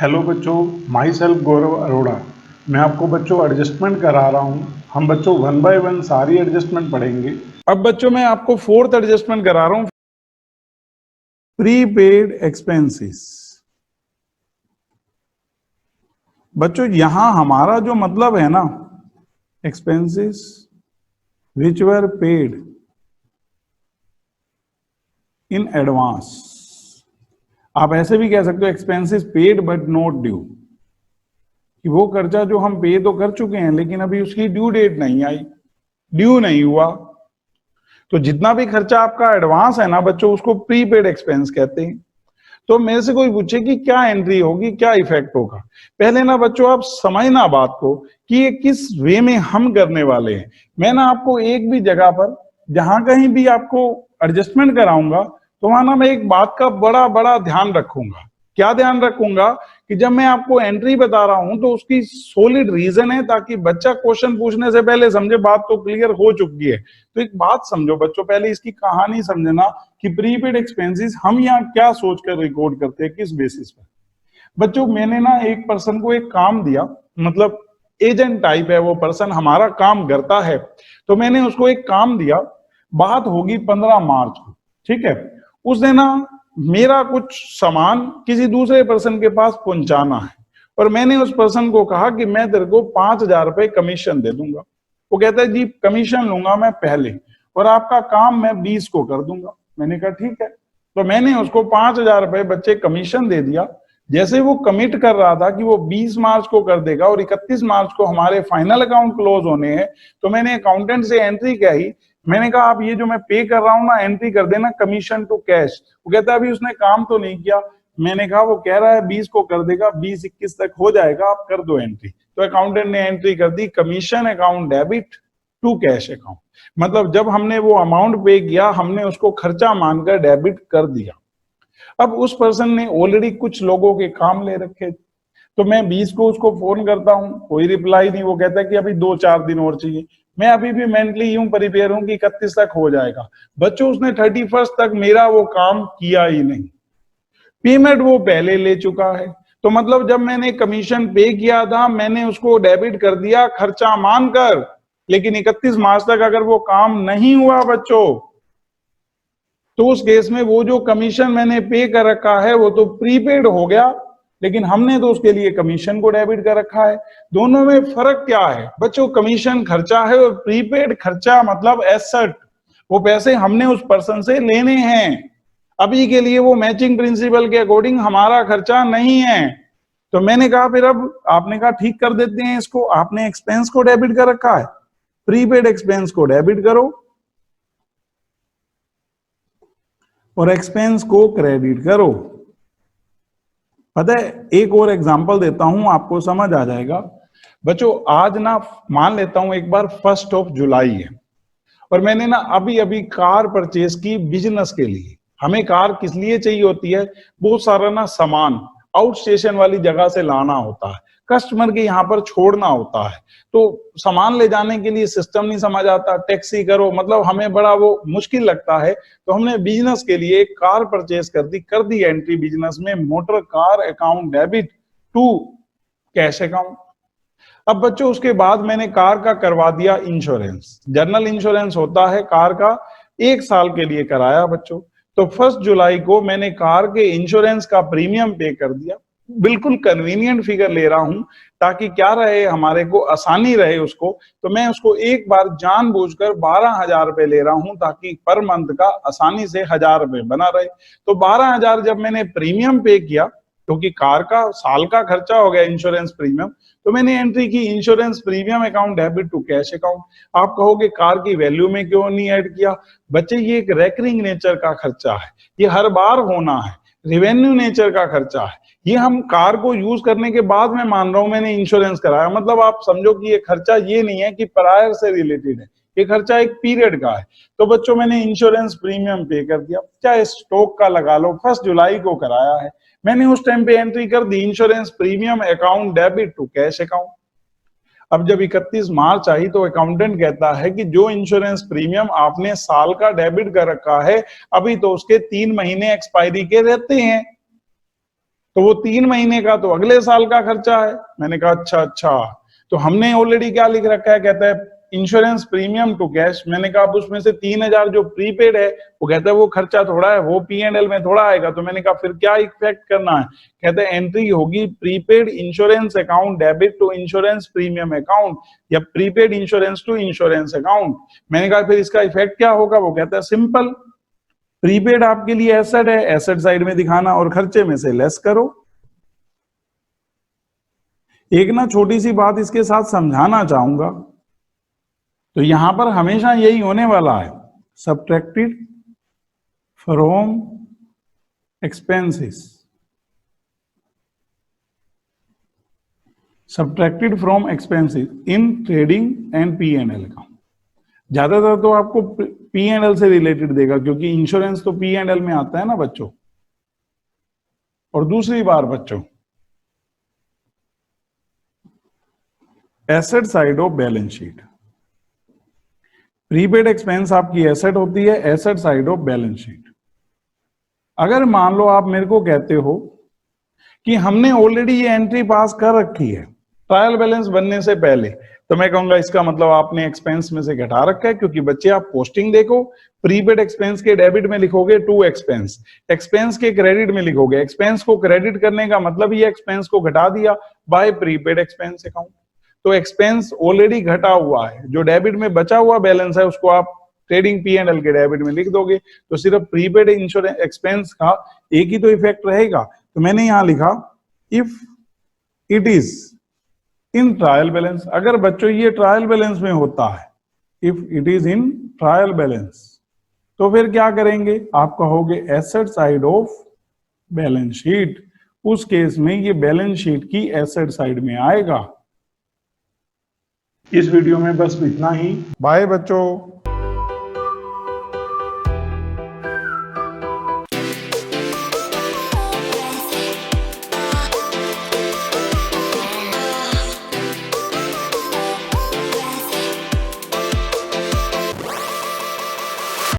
Hello बच्चों, my self गौरव अरोड़ा। मैं आपको बच्चों एडजस्टमेंट करा रहा हूँ। हम बच्चों वन बाय वन सारी एडजस्टमेंट पढ़ेंगे। अब बच्चों मैं आपको फोर्थ एडजस्टमेंट करा रहा हूँ, प्रीपेड एक्सपेंसेस। बच्चों यहां हमारा जो मतलब है ना, expenses which were paid in advance. आप ऐसे भी कह सकते हो expenses paid but not due, कि वो खर्चा जो हम पे तो कर चुके हैं लेकिन अभी उसकी ड्यू डेट नहीं आई, ड्यू नहीं हुआ। तो जितना भी खर्चा आपका एडवांस है ना बच्चों, उसको प्रीपेड एक्सपेंस कहते हैं। तो मेरे से कोई पूछे कि क्या एंट्री होगी, क्या इफेक्ट होगा, पहले ना बच्चों आप समझना बात को कि ये किस वे में हम करने वाले हैं। मैं ना आपको एक भी जगह पर जहां कहीं भी आपको एडजस्टमेंट कराऊंगा तो वहां ना मैं एक बात का बड़ा बड़ा ध्यान रखूंगा। क्या ध्यान रखूंगा कि जब मैं आपको एंट्री बता रहा हूं तो उसकी सॉलिड रीजन है, ताकि बच्चा क्वेश्चन पूछने से पहले समझे बात तो क्लियर हो चुकी है। तो एक बात समझो बच्चों, पहले इसकी कहानी समझना कि प्रीपेड एक्सपेंसेस हम यहाँ क्या सोचकर रिकॉर्ड करते हैं, किस बेसिस पर। बच्चों मैंने ना एक पर्सन को एक काम दिया, मतलब एजेंट टाइप है वो पर्सन, हमारा काम करता है। तो मैंने उसको एक काम दिया, बात होगी 15 मार्च को, ठीक है। उसने ना मेरा कुछ सामान किसी दूसरे पर्सन के पास पहुंचाना है, और मैंने उस पर्सन को कहा कि मैं तेरे को 5,000 रुपए कमीशन दे दूंगा। वो कहता है जी कमीशन लूंगा मैं पहले, और आपका काम मैं 20 को कर दूंगा। मैंने कहा ठीक है। तो मैंने उसको 5,000 रुपए बच्चे कमीशन दे दिया। जैसे वो कमिट कर रहा था कि वो 20 मार्च को कर देगा और 31 मार्च को हमारे फाइनल अकाउंट क्लोज होने हैं, तो मैंने अकाउंटेंट से एंट्री कही। मैंने कहा आप ये जो मैं पे कर रहा हूं ना, एंट्री कर देना कमीशन टू कैश। वो कहता है अभी उसने काम तो नहीं किया। मैंने कहा वो कह रहा है 20 को कर देगा, 20-21 तक हो जाएगा, आप कर दो एंट्री। तो अकाउंटेंट ने एंट्री कर दी, commission account debit to cash account. मतलब जब हमने वो अमाउंट पे किया, हमने उसको खर्चा मानकर डेबिट कर दिया। अब उस पर्सन ने ऑलरेडी कुछ लोगों के काम ले रखे, तो मैं 20 को उसको फोन करता हूं, कोई रिप्लाई नहीं। वो कहता है कि अभी 2-4 दिन और चाहिए। मैं अभी भी मेंटली यूं प्रिपेयर हूं कि 31 तक हो जाएगा। बच्चों उसने 31 तक मेरा वो काम किया ही नहीं, पेमेंट वो पहले ले चुका है। तो मतलब जब मैंने कमीशन पे किया था, मैंने उसको डेबिट कर दिया खर्चा मानकर, लेकिन 31 मार्च तक अगर वो काम नहीं हुआ बच्चों, तो उस केस में वो जो कमीशन मैंने पे कर रखा है वो तो प्रीपेड हो गया, लेकिन हमने तो उसके लिए कमीशन को डेबिट कर रखा है। दोनों में फर्क क्या है बच्चों? कमीशन खर्चा है और प्रीपेड खर्चा मतलब एसेट, वो पैसे हमने उस पर्सन से लेने हैं। अभी के लिए वो मैचिंग प्रिंसिपल के अकॉर्डिंग हमारा खर्चा नहीं है। तो मैंने कहा फिर अब आपने कहा ठीक कर देते हैं इसको। आपने एक्सपेंस को डेबिट कर रखा है, प्रीपेड एक्सपेंस को डेबिट करो और एक्सपेंस को क्रेडिट करो। पता है, एक और एग्जांपल देता हूं, आपको समझ आ जाएगा। बच्चों आज ना मान लेता हूं एक बार 1 जुलाई है, और मैंने ना अभी अभी कार परचेज की बिजनेस के लिए। हमें कार किस लिए चाहिए होती है? बहुत सारा ना सामान आउट स्टेशन वाली जगह से लाना होता है, कस्टमर के यहाँ पर छोड़ना होता है। तो सामान ले जाने के लिए सिस्टम नहीं समझ आता, टैक्सी करो, मतलब हमें बड़ा वो मुश्किल लगता है। तो हमने बिजनेस के लिए एक कार परचेज कर दी एंट्री बिजनेस में, motor car account debit to cash account. अब बच्चों उसके बाद मैंने कार का करवा दिया इंश्योरेंस। जनरल इंश्योरेंस होता है कार का, 1 साल के लिए कराया बच्चों। तो 1 जुलाई को मैंने कार के इंश्योरेंस का प्रीमियम पे कर दिया। बिल्कुल कन्वीनियंट फिगर ले रहा हूं, ताकि क्या रहे, हमारे को आसानी रहे उसको। तो मैं उसको एक बार जानबूझकर 12,000 रुपए ले रहा हूं, ताकि पर मंथ का आसानी से 1,000 रुपए बना रहे। तो 12,000 जब मैंने प्रीमियम पे किया, क्योंकि कार का साल का खर्चा हो गया इंश्योरेंस प्रीमियम, तो मैंने एंट्री की insurance premium account debit to cash account. आप कहोगे कार की वैल्यू में क्यों नहीं ऐड किया? बच्चे ये एक रेकरिंग नेचर का खर्चा है, ये हर बार होना है, रेवेन्यू नेचर का खर्चा है। ये हम कार को यूज करने के बाद मैं मान रहा हूं मैंने इंश्योरेंस कराया, मतलब आप समझो कि ये खर्चा ये नहीं है कि प्रायर से रिलेटेड है, ये खर्चा एक पीरियड का है। तो बच्चों मैंने इंश्योरेंस प्रीमियम पे कर दिया, चाहे स्टॉक का लगा लो, 1 जुलाई को कराया है। मैंने उस टाइम पे एंट्री कर दी insurance premium account debit to cash account. अब जब 31 मार्च आई तो अकाउंटेंट कहता है कि जो इंश्योरेंस प्रीमियम आपने साल का डेबिट कर रखा है, अभी तो उसके 3 महीने एक्सपायरी के रहते हैं। तो वो 3 महीने का तो अगले साल का खर्चा है। मैंने कहा अच्छा, तो हमने ऑलरेडी क्या लिख रखा है, कहता है इंश्योरेंस प्रीमियम टू कैश। मैंने कहा अब उसमें से 3000 जो प्रीपेड है वो कहता है वो खर्चा थोड़ा है, वो P&L में थोड़ा आएगा। तो मैंने कहा फिर क्या इफेक्ट करना है, कहते हैं एंट्री होगी prepaid insurance account debit to insurance premium account या prepaid insurance to insurance account. मैंने कहा फिर इसका इफेक्ट क्या होगा, वो कहता है सिंपल, प्रीपेड आपके लिए एसेट है, एसेट साइड में दिखाना और खर्चे में से लेस करो। एक ना छोटी सी बात इसके साथ समझाना चाहूंगा, तो यहां पर हमेशा यही होने वाला है, subtracted from expenses, subtracted from expenses in trading and P&L account. ज्यादातर तो आपको P&L से रिलेटेड देगा, क्योंकि इंश्योरेंस तो P&L में आता है ना बच्चों। और दूसरी बार बच्चों, asset side of balance sheet, prepaid expense आपकी एसेट होती है, asset side of balance sheet. अगर मान लो आप मेरे को कहते हो कि हमने ऑलरेडी ये एंट्री पास कर रखी है ट्रायल बैलेंस बनने से पहले, तो मैं कहूंगा इसका मतलब आपने एक्सपेंस में से घटा रखा है। क्योंकि बच्चे आप पोस्टिंग देखो, प्रीपेड एक्सपेंस के डेबिट में लिखोगे टू एक्सपेंस, एक्सपेंस के क्रेडिट में लिखोगे, एक्सपेंस को क्रेडिट करने का मतलब ये एक्सपेंस को घटा दिया बाय प्रीपेड एक्सपेंस अकाउंट। तो एक्सपेंस ऑलरेडी घटा हुआ है, जो डेबिट में बचा हुआ बैलेंस है उसको आप ट्रेडिंग P&L के डेबिट में लिख दोगे। तो सिर्फ प्रीपेड इंश्योरेंस एक्सपेंस का एक ही तो इफेक्ट रहेगा। तो मैंने यहां लिखा if it is in trial balance. अगर बच्चों ये ट्रायल बैलेंस में होता है, if it is in trial balance, तो फिर क्या करेंगे, आप कहोगे asset side of balance sheet. उस केस में ये बैलेंस शीट की एसेट साइड में आएगा। इस वीडियो में बस इतना ही। बाय बच्चों।